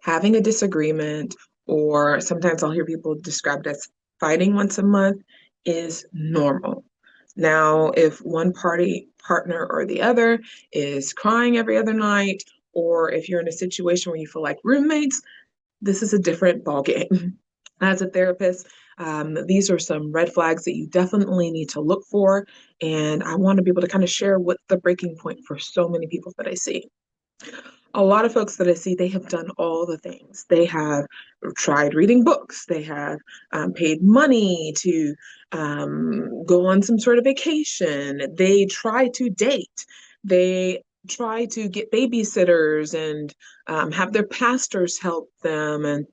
having a disagreement, or sometimes I'll hear people described as fighting once a month, is normal. Now, if one partner or the other is crying every other night, or if you're in a situation where you feel like roommates, this is a different ballgame. As a therapist, these are some red flags that you definitely need to look for. And I want to be able to kind of share what's the breaking point for so many people that I see. A lot of folks that I see, they have done all the things. They have tried reading books. They have paid money to go on some sort of vacation. They try to date. They try to get babysitters and have their pastors help them and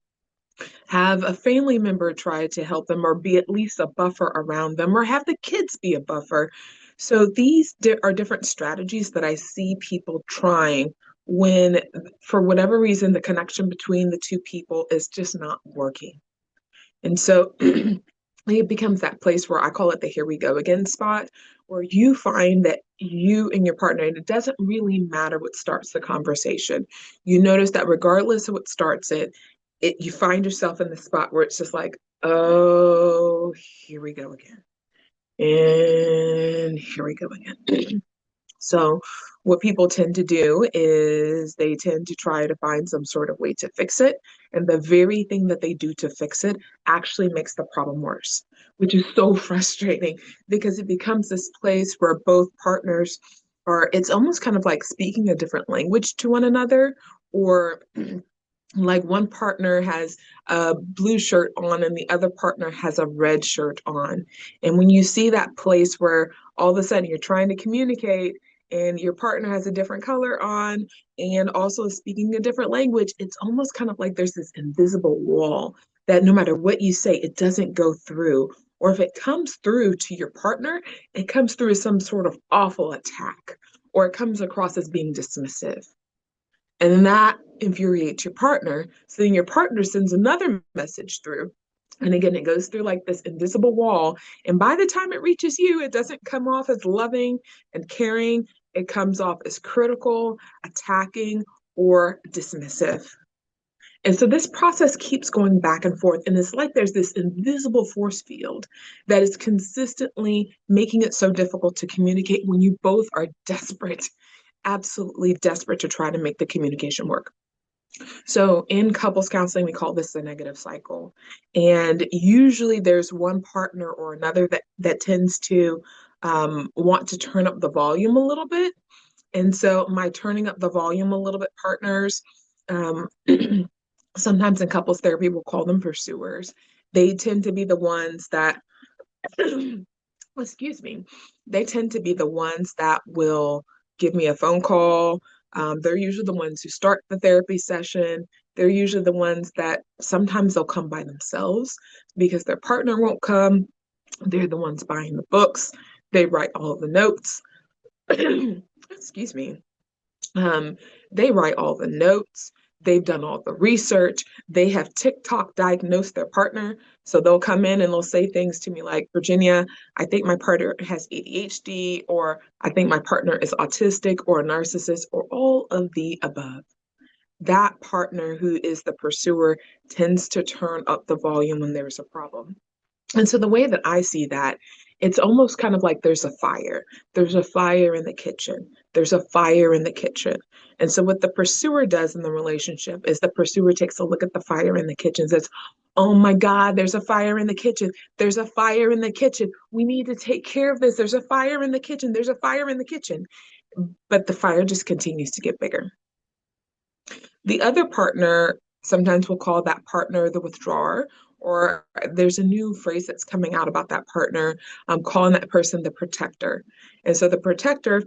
have a family member try to help them or be at least a buffer around them or have the kids be a buffer. So these are different strategies that I see people trying when, for whatever reason, the connection between the two people is just not working. And so it becomes that place where I call it the here we go again spot, where you find that you and your partner, and it doesn't really matter what starts the conversation. You notice that regardless of what starts it you find yourself in the spot where it's just like, oh, here we go again. And here we go again. So, what people tend to do is they tend to try to find some sort of way to fix it. And the very thing that they do to fix it actually makes the problem worse, which is so frustrating because it becomes this place where both partners are, it's almost kind of like speaking a different language to one another, or like one partner has a blue shirt on and the other partner has a red shirt on. And when you see that place where all of a sudden you're trying to communicate and your partner has a different color on and also speaking a different language, it's almost kind of like there's this invisible wall that no matter what you say, it doesn't go through. Or if it comes through to your partner, it comes through as some sort of awful attack, or it comes across as being dismissive. And then that infuriates your partner. So then your partner sends another message through. And again, it goes through like this invisible wall. And by the time it reaches you, it doesn't come off as loving and caring. It comes off as critical, attacking, or dismissive. And so this process keeps going back and forth. And it's like there's this invisible force field that is consistently making it so difficult to communicate when you both are desperate, absolutely desperate to try to make the communication work. So in couples counseling, we call this the negative cycle. And usually there's one partner or another that tends to want to turn up the volume a little bit. And so my turning up the volume a little bit partners, um, sometimes in couples therapy, we'll call them pursuers. They tend to be the ones that, excuse me, they tend to be the ones that will give me a phone call. They're usually the ones who start the therapy session. They're usually the ones that sometimes they'll come by themselves because their partner won't come. They're the ones buying the books. They write all of the notes. Excuse me. Um, they write all the notes. They've done all the research. They have TikTok diagnosed their partner. So they'll come in and they'll say things to me like, Virginia, I think my partner has ADHD, or I think my partner is autistic or a narcissist, or all of the above. That partner who is the pursuer tends to turn up the volume when there's a problem. And so the way that I see that, it's almost kind of like there's a fire. There's a fire in the kitchen. There's a fire in the kitchen. And so what the pursuer does in the relationship is the pursuer takes a look at the fire in the kitchen and says, oh my God, there's a fire in the kitchen. There's a fire in the kitchen. We need to take care of this. There's a fire in the kitchen. There's a fire in the kitchen. But the fire just continues to get bigger. The other partner, sometimes we'll call that partner the withdrawer, or there's a new phrase that's coming out about that partner. I'm calling that person the protector. And so the protector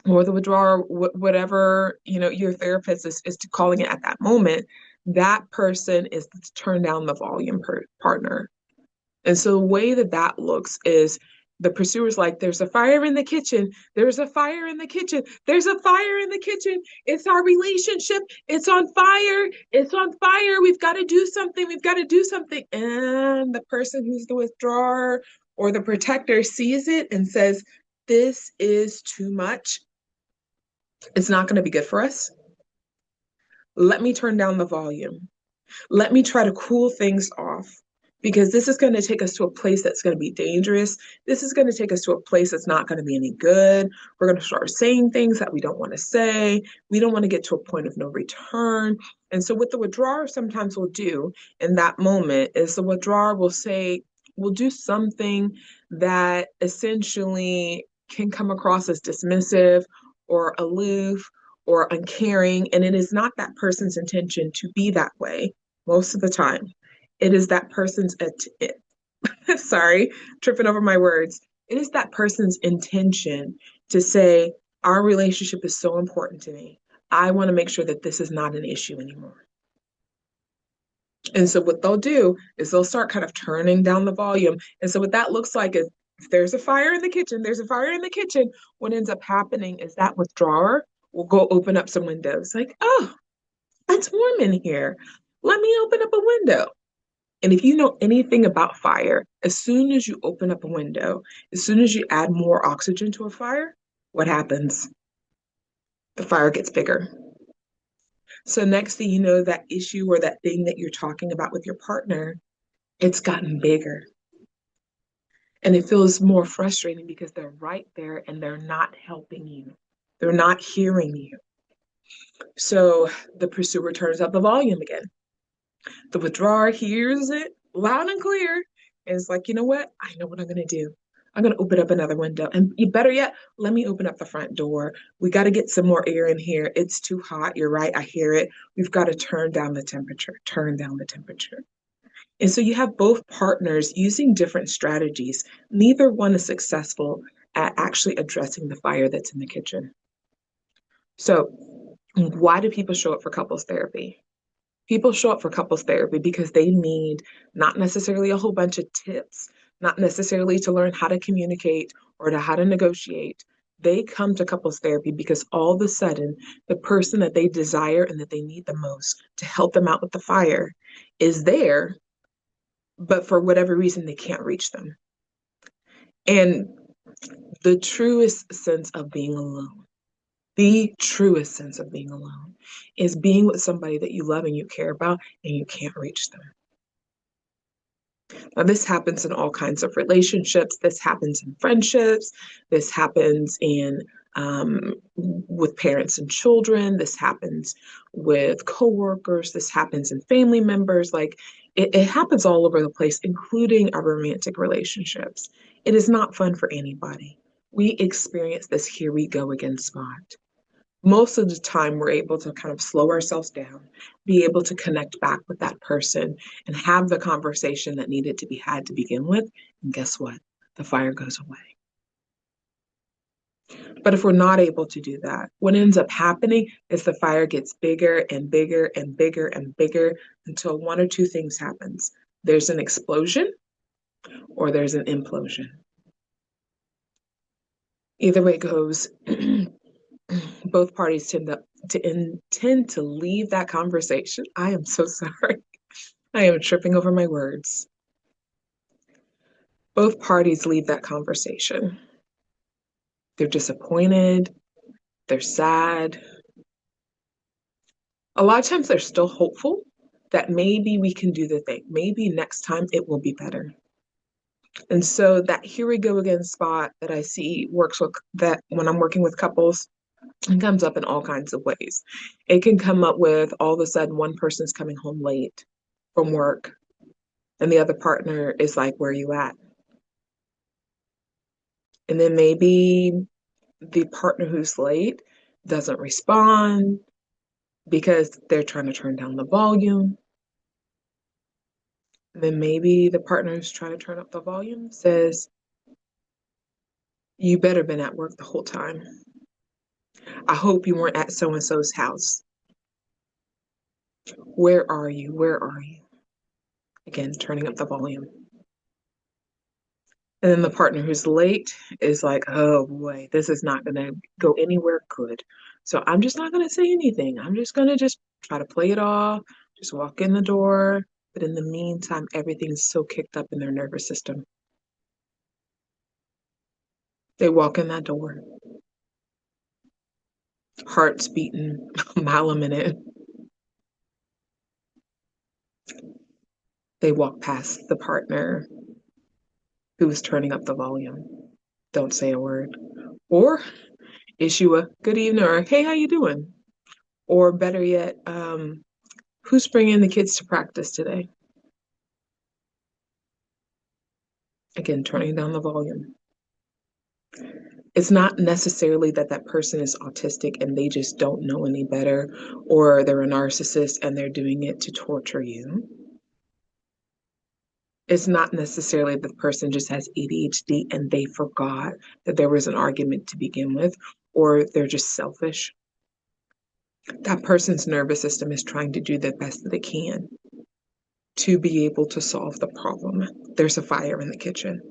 or the withdrawer, whatever your therapist is calling it at that moment, that person is to turn down the volume partner. And so the way that that looks is the pursuer's like, there's a fire in the kitchen. There's a fire in the kitchen. There's a fire in the kitchen. It's our relationship. It's on fire. It's on fire. We've got to do something. We've got to do something. And the person who's the withdrawer or the protector sees it and says, this is too much. It's not going to be good for us. Let me turn down the volume. Let me try to cool things off because this is going to take us to a place that's going to be dangerous. This is going to take us to a place that's not going to be any good. We're going to start saying things that we don't want to say. We don't want to get to a point of no return. And so, what the withdrawer sometimes will do in that moment is the withdrawer will say, will do something that essentially can come across as dismissive or aloof or uncaring. And it is not that person's intention to be that way most of the time. It is that person's, sorry, tripping over my words. It is that person's intention to say, our relationship is so important to me. I want to make sure that this is not an issue anymore. And so what they'll do is they'll start kind of turning down the volume. And so what that looks like is if there's a fire in the kitchen, there's a fire in the kitchen. What ends up happening is that withdrawer will go open up some windows. Like, oh, it's warm in here. Let me open up a window. And if you know anything about fire, as soon as you open up a window, as soon as you add more oxygen to a fire, what happens? The fire gets bigger. So next thing you know, that issue or that thing that you're talking about with your partner, it's gotten bigger. And it feels more frustrating because they're right there and they're not helping you. They're not hearing you. So the pursuer turns up the volume again. The withdrawer hears it loud and clear. And it's like, you know what? I know what I'm going to do. I'm going to open up another window. And you better yet, let me open up the front door. We got to get some more air in here. It's too hot. You're right. I hear it. We've got to turn down the temperature, turn down the temperature. And so you have both partners using different strategies. Neither one is successful at actually addressing the fire that's in the kitchen. So, why do people show up for couples therapy? People show up for couples therapy because they need not necessarily a whole bunch of tips, not necessarily to learn how to communicate or to how to negotiate. They come to couples therapy because all of a sudden, the person that they desire and that they need the most to help them out with the fire is there, but for whatever reason, they can't reach them. And the truest sense of being alone, the truest sense of being alone is being with somebody that you love and you care about and you can't reach them. Now, this happens in all kinds of relationships. This happens in friendships. This happens in with parents and children. This happens with coworkers. This happens in family members. Like it happens all over the place, including our romantic relationships. It is not fun for anybody. We experience this here we go again spot. Most of the time we're able to kind of slow ourselves down, be able to connect back with that person and have the conversation that needed to be had to begin with. And guess what? The fire goes away. But if we're not able to do that, what ends up happening is the fire gets bigger and bigger and bigger and bigger until one or two things happens. There's an explosion or there's an implosion. Either way it goes, both parties tend to leave that conversation. I am so sorry. I am tripping over my words. Both parties leave that conversation. They're disappointed, they're sad. A lot of times they're still hopeful that maybe we can do the thing. Maybe next time it will be better. And so that here we go again spot that I see works with that when I'm working with couples, it comes up in all kinds of ways. It can come up with all of a sudden one person's coming home late from work and the other partner is like, where are you at? And then maybe the partner who's late doesn't respond because they're trying to turn down the volume. And then maybe the partner who's trying to turn up the volume says, you better been at work the whole time. I hope you weren't at so and so's house. Where are you? Where are you? Again, turning up the volume. And then the partner who's late is like, oh boy, this is not going to go anywhere good. So I'm just not going to say anything. I'm just going to just try to play it off, just walk in the door. But in the meantime, everything's so kicked up in their nervous system. They walk in that door, hearts beating a mile a minute. They walk past the partner who is turning up the volume. Don't say a word. Or issue a good evening or hey, how you doing? Or better yet, who's bringing the kids to practice today? Again, turning down the volume. It's not necessarily that that person is autistic and they just don't know any better, or they're a narcissist and they're doing it to torture you. It's not necessarily that the person just has ADHD and they forgot that there was an argument to begin with, or they're just selfish. That person's nervous system is trying to do the best that it can to be able to solve the problem. There's a fire in the kitchen.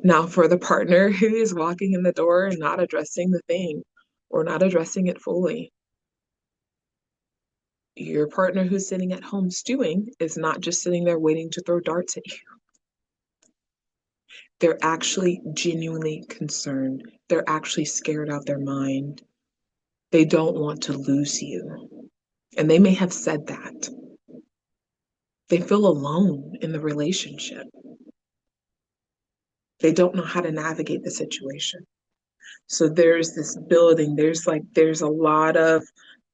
Now, for the partner who is walking in the door and not addressing the thing or not addressing it fully, your partner who's sitting at home stewing is not just sitting there waiting to throw darts at you. They're actually genuinely concerned. They're actually scared out their mind. They don't want to lose you. And they may have said that. They feel alone in the relationship. They don't know how to navigate the situation. So there's this building, there's a lot of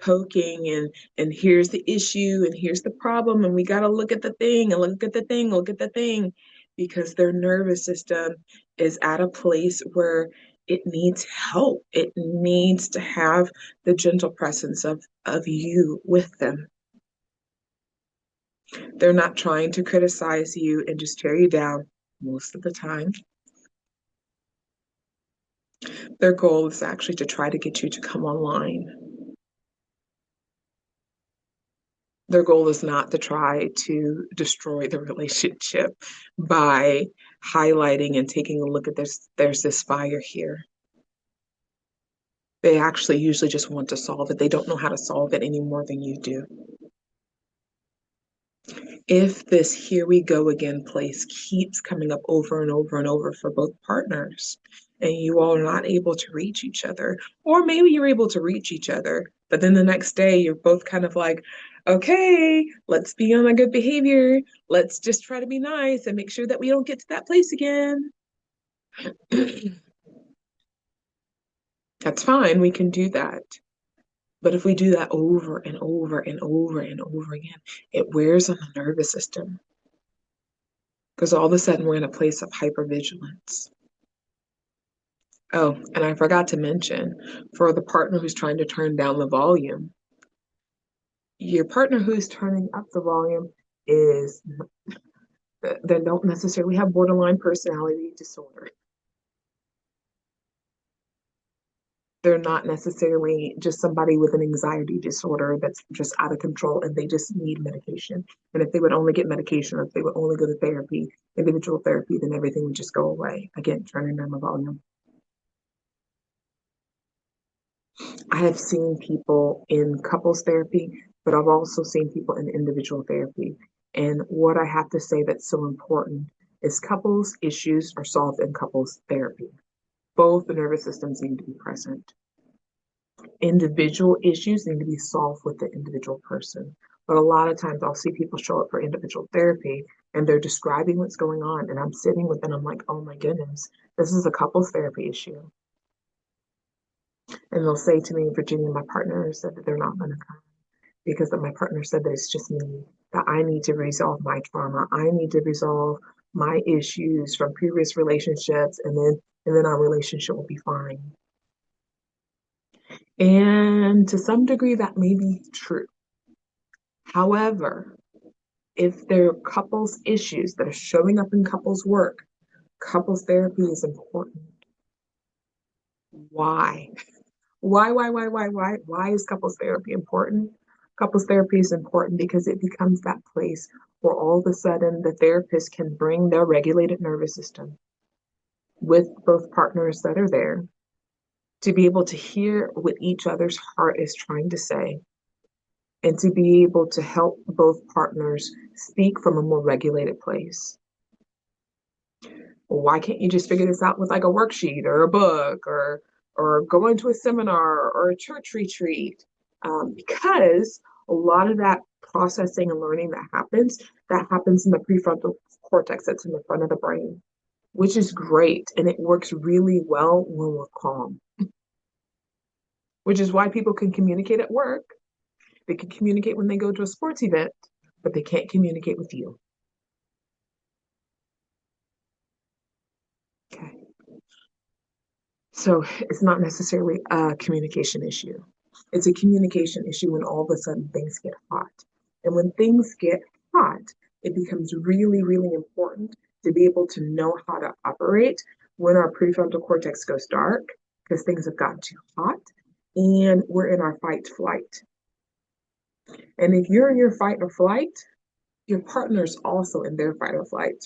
poking and here's the issue and here's the problem and we got to look at the thing and look at the thing, look at the thing because their nervous system is at a place where it needs help. It needs to have the gentle presence of you with them. They're not trying to criticize you and just tear you down most of the time. Their goal is actually to try to get you to come online. Their goal is not to try to destroy the relationship by highlighting and taking a look at this. There's this fire here. They actually usually just want to solve it. They don't know how to solve it any more than you do. If this here we go again place keeps coming up over and over and over for both partners, and you all are not able to reach each other, or maybe you're able to reach each other, but then the next day you're both kind of like, okay, let's be on a good behavior. Let's just try to be nice and make sure that we don't get to that place again. That's fine. We can do that. But if we do that over and over and over and over again, it wears on the nervous system because all of a sudden we're in a place of hypervigilance. Oh, and I forgot to mention for the partner who's trying to turn down the volume, your partner who's turning up the volume is they don't necessarily have borderline personality disorder. They're not necessarily just somebody with an anxiety disorder that's just out of control and they just need medication. And if they would only get medication or if they would only go to therapy, individual therapy, then everything would just go away. Again, turning down the volume. I have seen people in couples therapy, but I've also seen people in individual therapy. And what I have to say that's so important is couples issues are solved in couples therapy. Both the nervous systems need to be present. Individual issues need to be solved with the individual person. But a lot of times I'll see people show up for individual therapy and they're describing what's going on. And I'm sitting with them, I'm like, oh my goodness, this is a couples therapy issue. And they'll say to me, Virginia, my partner said that they're not going to come because my partner said that it's just me, that I need to resolve my trauma. I need to resolve my issues from previous relationships and then our relationship will be fine. And to some degree, that may be true. However, if there are couples issues that are showing up in couples work, couples therapy is important. Why? Why is couples therapy important? Couples therapy is important because it becomes that place where all of a sudden the therapist can bring their regulated nervous system with both partners that are there to be able to hear what each other's heart is trying to say and to be able to help both partners speak from a more regulated place. Well, why can't you just figure this out with like a worksheet or a book or go into a seminar or a church retreat? Because A lot of that processing and learning that happens in the prefrontal cortex that's in the front of the brain, which is great. And it works really well when we're calm, which is why people can communicate at work. They can communicate when they go to a sports event, but they can't communicate with you. Okay. So it's not necessarily a communication issue. It's a communication issue when all of a sudden things get hot. And when things get hot, it becomes really, really important to be able to know how to operate when our prefrontal cortex goes dark because things have gotten too hot and we're in our fight flight. And if you're in your fight or flight, your partner's also in their fight or flight.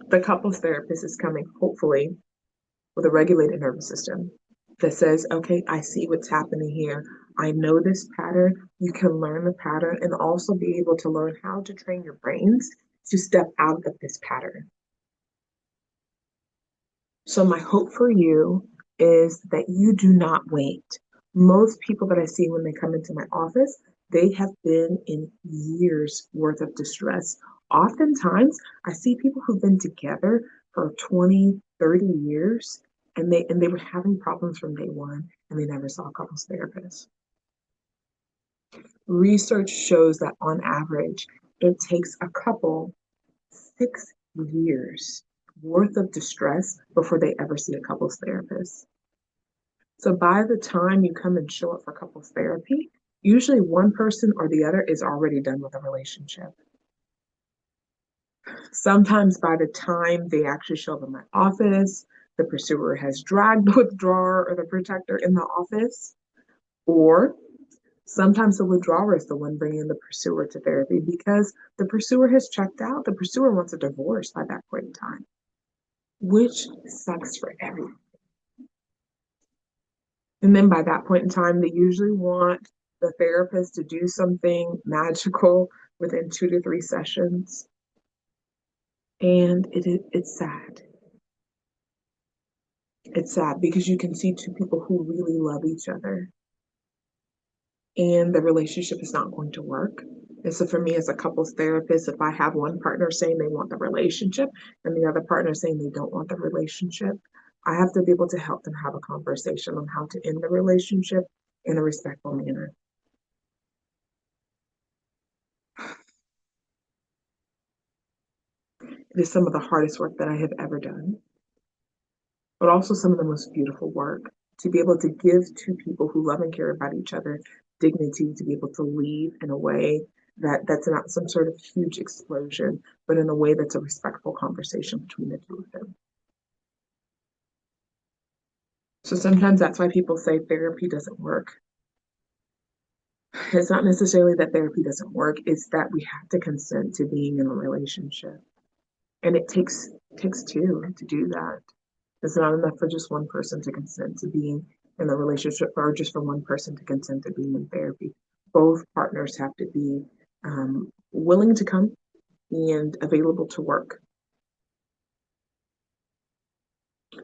The couples therapist is coming, hopefully, with a regulated nervous system that says, okay, I see what's happening here. I know this pattern. You can learn the pattern and also be able to learn how to train your brains to step out of this pattern. So, my hope for you is that you do not wait. Most people that I see when they come into my office, they have been in years worth of distress. Oftentimes, I see people who've been together for 20, 30 years and they were having problems from day one and they never saw a couples therapist. Research shows that on average, it takes a couple 6 years worth of distress before they ever see a couples therapist. So by the time you come and show up for couples therapy, usually one person or the other is already done with a relationship. Sometimes by the time they actually show up in my office, the pursuer has dragged the withdrawer or the protector in the office, or sometimes the withdrawer is the one bringing the pursuer to therapy because the pursuer has checked out. The pursuer wants a divorce by that point in time, which sucks for everyone. And then by that point in time, they usually want the therapist to do something magical within 2 to 3 sessions. And it's sad. It's sad because you can see two people who really love each other and the relationship is not going to work. And so for me as a couples therapist, if I have one partner saying they want the relationship and the other partner saying they don't want the relationship, I have to be able to help them have a conversation on how to end the relationship in a respectful manner. It is some of the hardest work that I have ever done, but also some of the most beautiful work to be able to give to people who love and care about each other dignity to be able to leave in a way that's not some sort of huge explosion, but in a way that's a respectful conversation between the two of them. So sometimes that's why people say therapy doesn't work. It's not necessarily that therapy doesn't work, it's that we have to consent to being in a relationship. And it takes two to do that. It's not enough for just one person to consent to being in a relationship or just for one person to consent to being in therapy. Both partners have to be willing to come and available to work.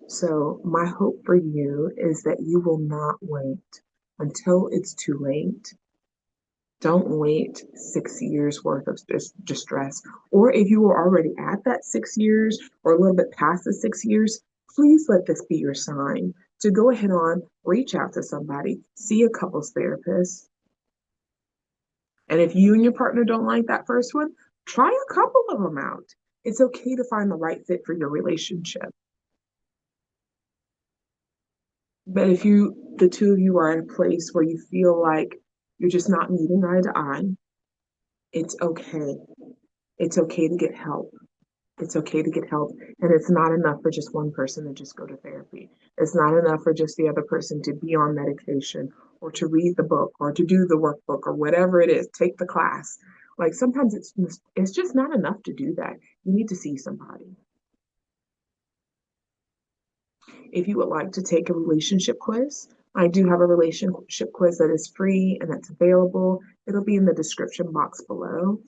So, my hope for you is that you will not wait until it's too late. Don't wait 6 years worth of distress. Or if you were already at that 6 years or a little bit past the 6 years, please let this be your sign to go ahead on, reach out to somebody, see a couples therapist. And if you and your partner don't like that first one, try a couple of them out. It's okay to find the right fit for your relationship. But if the two of you are in a place where you feel like you're just not meeting eye to eye, it's okay. It's okay to get help. It's okay to get help. And it's not enough for just one person to just go to therapy. It's not enough for just the other person to be on medication or to read the book or to do the workbook or whatever it is, take the class. Like sometimes it's just not enough to do that. You need to see somebody. If you would like to take a relationship quiz, I do have a relationship quiz that is free and that's available. It'll be in the description box below.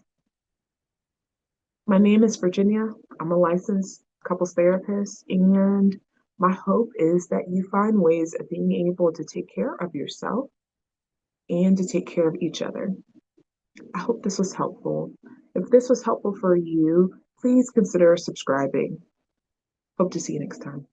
My name is Virginia. I'm a licensed couples therapist, and my hope is that you find ways of being able to take care of yourself and to take care of each other. I hope this was helpful. If this was helpful for you, please consider subscribing. Hope to see you next time.